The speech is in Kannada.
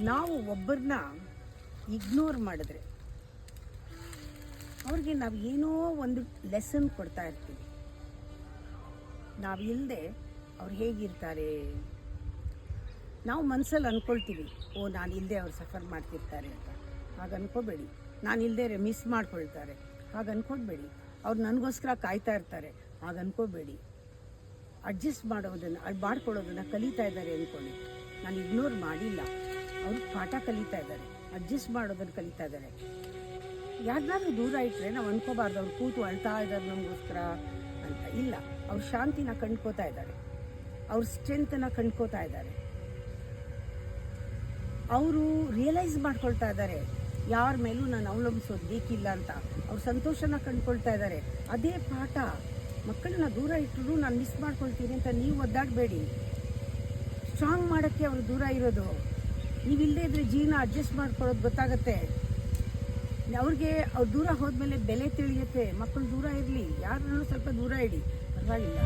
ನಾವು ಒಬ್ಬರನ್ನ ಇಗ್ನೋರ್ ಮಾಡಿದ್ರೆ ಅವ್ರಿಗೆ ನಾವು ಏನೋ ಒಂದು ಲೆಸನ್ ಕೊಡ್ತಾ ಇರ್ತೀವಿ. ನಾವು ಇಲ್ಲದೆ ಅವ್ರು ಹೇಗಿರ್ತಾರೆ, ನಾವು ಮನಸ್ಸಲ್ಲಿ ಅಂದ್ಕೊಳ್ತೀವಿ, ಓ ನಾನು ಇಲ್ಲದೆ ಅವ್ರು ಸಫರ್ ಮಾಡ್ತಿರ್ತಾರೆ ಅಂತ. ಹಾಗೆ ಅಂದ್ಕೋಬೇಡಿ. ನಾನು ಇಲ್ಲದೆ ಮಿಸ್ ಮಾಡ್ಕೊಳ್ತಾರೆ, ಹಾಗೆ ಅಂದ್ಕೊಳ್ಬೇಡಿ. ಅವ್ರು ನನಗೋಸ್ಕರ ಕಾಯ್ತಾ ಇರ್ತಾರೆ, ಹಾಗೆ ಅಂದ್ಕೋಬೇಡಿ. ಅಡ್ಜಸ್ಟ್ ಮಾಡ್ಕೊಳ್ಳೋದನ್ನು ಕಲಿತಾ ಇದ್ದಾರೆ ಅಂದ್ಕೊಳ್ಳಿ. ನಾನು ಇಗ್ನೋರ್ ಮಾಡಿಲ್ಲ, ಅವ್ರು ಪಾಠ ಕಲಿತಾ ಇದ್ದಾರೆ, ಅಡ್ಜಸ್ಟ್ ಮಾಡೋದನ್ನು ಕಲಿತಾ ಇದ್ದಾರೆ. ಯಾರನ್ನಾದ್ರೂ ದೂರ ಇಟ್ಟರೆ ನಾವು ಅಂದ್ಕೋಬಾರ್ದು ಅವ್ರು ಕೂತು ಅಳ್ತಾ ಇದ್ದಾರೆ ನಮಗೋಸ್ಕರ ಅಂತ. ಇಲ್ಲ, ಅವ್ರು ಶಾಂತಿನ ಕಂಡ್ಕೋತಾ ಇದ್ದಾರೆ, ಅವ್ರ ಸ್ಟ್ರೆಂತನ್ನು ಕಂಡ್ಕೋತಾ ಇದ್ದಾರೆ, ಅವರು ರಿಯಲೈಸ್ ಮಾಡ್ಕೊಳ್ತಾ ಇದ್ದಾರೆ ಯಾರ ಮೇಲೂ ನಾನು ಅವಲಂಬಿಸೋದು ಬೇಕಿಲ್ಲ ಅಂತ. ಅವ್ರು ಸಂತೋಷನ ಕಂಡ್ಕೊಳ್ತಾ ಇದ್ದಾರೆ. ಅದೇ ಪಾಠ. ಮಕ್ಕಳನ್ನ ದೂರ ಇಟ್ಟರು ನಾನು ಮಿಸ್ ಮಾಡ್ಕೊಳ್ತೀನಿ ಅಂತ ನೀವು ಒದ್ದಾಡಬೇಡಿ. ಸ್ಟ್ರಾಂಗ್ ಮಾಡೋಕ್ಕೆ ಅವರು ದೂರ ಇರೋದು. ನೀವಿಲ್ಲದೇ ಇದ್ರೆ ಜೀವನ ಅಡ್ಜಸ್ಟ್ ಮಾಡ್ಕೊಳ್ಳೋದು ಗೊತ್ತಾಗತ್ತೆ ಅವ್ರಿಗೆ. ಅವ್ರು ದೂರ ಹೋದ್ಮೇಲೆ ಬೆಲೆ ತಿಳಿಯುತ್ತೆ. ಮಕ್ಕಳು ದೂರ ಇರಲಿ, ಯಾರನ್ನೂ ಸ್ವಲ್ಪ ದೂರ ಇಡಿ, ಪರವಾಗಿಲ್ಲ.